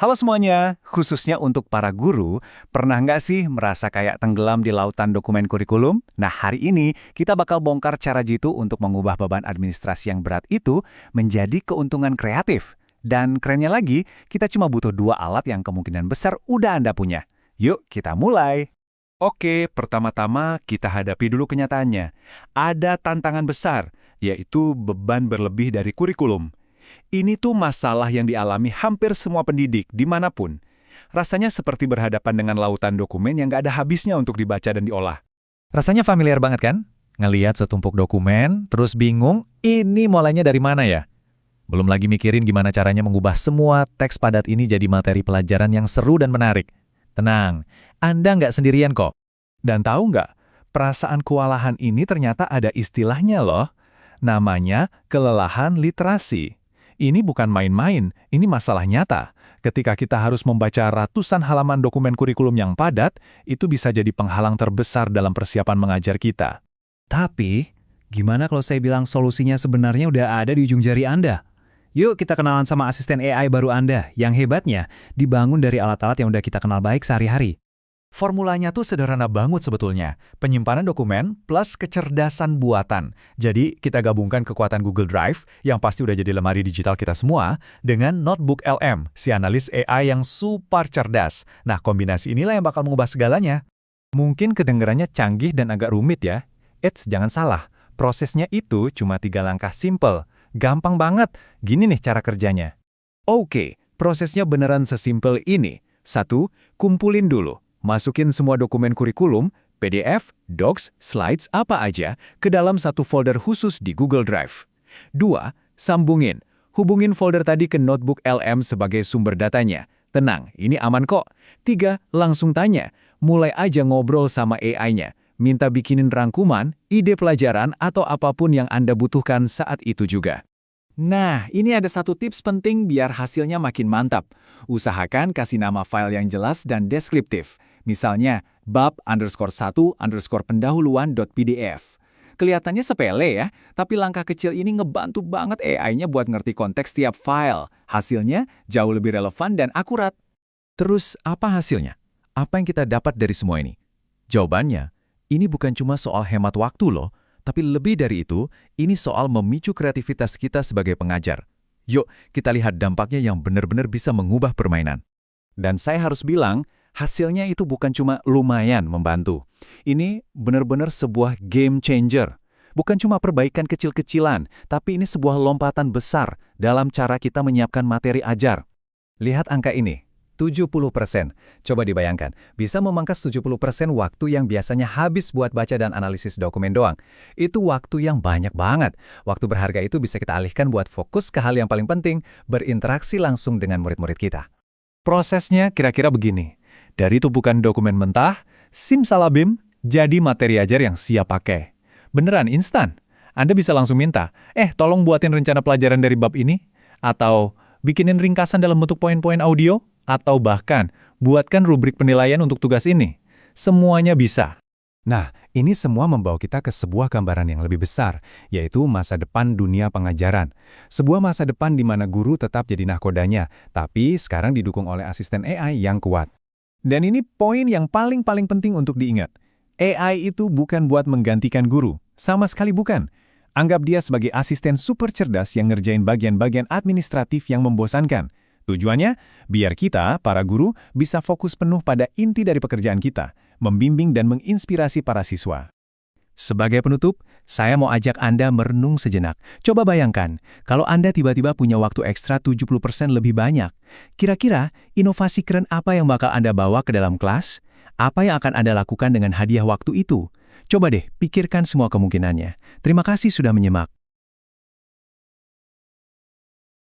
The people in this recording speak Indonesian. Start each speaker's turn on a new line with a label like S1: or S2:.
S1: Halo semuanya, khususnya untuk para guru, pernah nggak sih merasa kayak tenggelam di lautan dokumen kurikulum? Nah, hari ini kita bakal bongkar cara jitu untuk mengubah beban administrasi yang berat itu menjadi keuntungan kreatif. Dan kerennya lagi, kita cuma butuh dua alat yang kemungkinan besar udah Anda punya. Yuk, kita mulai. Oke, pertama-tama kita hadapi dulu kenyataannya. Ada tantangan besar, yaitu beban berlebih dari kurikulum. Ini tuh masalah yang dialami hampir semua pendidik, dimanapun. Rasanya seperti berhadapan dengan lautan dokumen yang nggak ada habisnya untuk dibaca dan diolah.
S2: Rasanya familiar banget kan? Ngeliat setumpuk dokumen, terus bingung, ini mulainya dari mana ya? Belum lagi mikirin gimana caranya mengubah semua teks padat ini jadi materi pelajaran yang seru dan menarik. Tenang, Anda nggak sendirian kok.
S1: Dan tahu nggak, perasaan kewalahan ini ternyata ada istilahnya loh. Namanya kelelahan literasi. Ini bukan main-main, ini masalah nyata. Ketika kita harus membaca ratusan halaman dokumen kurikulum yang padat, itu bisa jadi penghalang terbesar dalam persiapan mengajar kita.
S3: Tapi, gimana kalau saya bilang solusinya sebenarnya udah ada di ujung jari Anda? Yuk kita kenalan sama asisten AI baru Anda, yang hebatnya dibangun dari alat-alat yang udah kita kenal baik sehari-hari.
S2: Formulanya tuh sederhana banget sebetulnya. Penyimpanan dokumen plus kecerdasan buatan. Jadi, kita gabungkan kekuatan Google Drive, yang pasti udah jadi lemari digital kita semua, dengan Notebook LM, si analis AI yang super cerdas. Nah, kombinasi inilah yang bakal mengubah segalanya.
S1: Mungkin kedengarannya canggih dan agak rumit ya. Eits, jangan salah. Prosesnya itu cuma 3 langkah simple. Gampang banget. Gini nih cara kerjanya. Oke, prosesnya beneran sesimpel ini. 1. Kumpulin dulu. Masukin semua dokumen kurikulum, PDF, Docs, Slides, apa aja, ke dalam satu folder khusus di Google Drive. 2. Sambungin. Hubungin folder tadi ke Notebook LM sebagai sumber datanya. Tenang, ini aman kok. 3. Langsung tanya. Mulai aja ngobrol sama AI-nya. Minta bikinin rangkuman, ide pelajaran, atau apapun yang Anda butuhkan saat itu juga.
S3: Nah, ini ada satu tips penting biar hasilnya makin mantap. Usahakan kasih nama file yang jelas dan deskriptif. Misalnya, bab_1_pendahuluan.pdf. Kelihatannya sepele ya, tapi langkah kecil ini ngebantu banget AI-nya buat ngerti konteks tiap file. Hasilnya jauh lebih relevan dan akurat.
S2: Terus, apa hasilnya? Apa yang kita dapat dari semua ini? Jawabannya, ini bukan cuma soal hemat waktu loh, tapi lebih dari itu, ini soal memicu kreativitas kita sebagai pengajar. Yuk, kita lihat dampaknya yang benar-benar bisa mengubah permainan.
S1: Dan saya harus bilang, hasilnya itu bukan cuma lumayan membantu. Ini benar-benar sebuah game changer. Bukan cuma perbaikan kecil-kecilan, tapi ini sebuah lompatan besar dalam cara kita menyiapkan materi ajar. Lihat angka ini. 70%. Coba dibayangkan, bisa memangkas 70% waktu yang biasanya habis buat baca dan analisis dokumen doang. Itu waktu yang banyak banget. Waktu berharga itu bisa kita alihkan buat fokus ke hal yang paling penting, berinteraksi langsung dengan murid-murid kita. Prosesnya kira-kira begini. Dari tumpukan dokumen mentah, simsalabim, jadi materi ajar yang siap pakai. Beneran instan. Anda bisa langsung minta, tolong buatin rencana pelajaran dari bab ini, atau bikinin ringkasan dalam bentuk poin-poin audio, atau bahkan buatkan rubrik penilaian untuk tugas ini. Semuanya bisa. Nah, ini semua membawa kita ke sebuah gambaran yang lebih besar, yaitu masa depan dunia pengajaran. Sebuah masa depan di mana guru tetap jadi nahkodanya, tapi sekarang didukung oleh asisten AI yang kuat. Dan ini poin yang paling penting untuk diingat. AI itu bukan buat menggantikan guru, sama sekali bukan. Anggap dia sebagai asisten super cerdas yang ngerjain bagian-bagian administratif yang membosankan. Tujuannya, biar kita, para guru, bisa fokus penuh pada inti dari pekerjaan kita, membimbing dan menginspirasi para siswa. Sebagai penutup, saya mau ajak Anda merenung sejenak. Coba bayangkan, kalau Anda tiba-tiba punya waktu ekstra 70% lebih banyak, kira-kira inovasi keren apa yang bakal Anda bawa ke dalam kelas? Apa yang akan Anda lakukan dengan hadiah waktu itu? Coba deh, pikirkan semua kemungkinannya. Terima kasih sudah menyimak.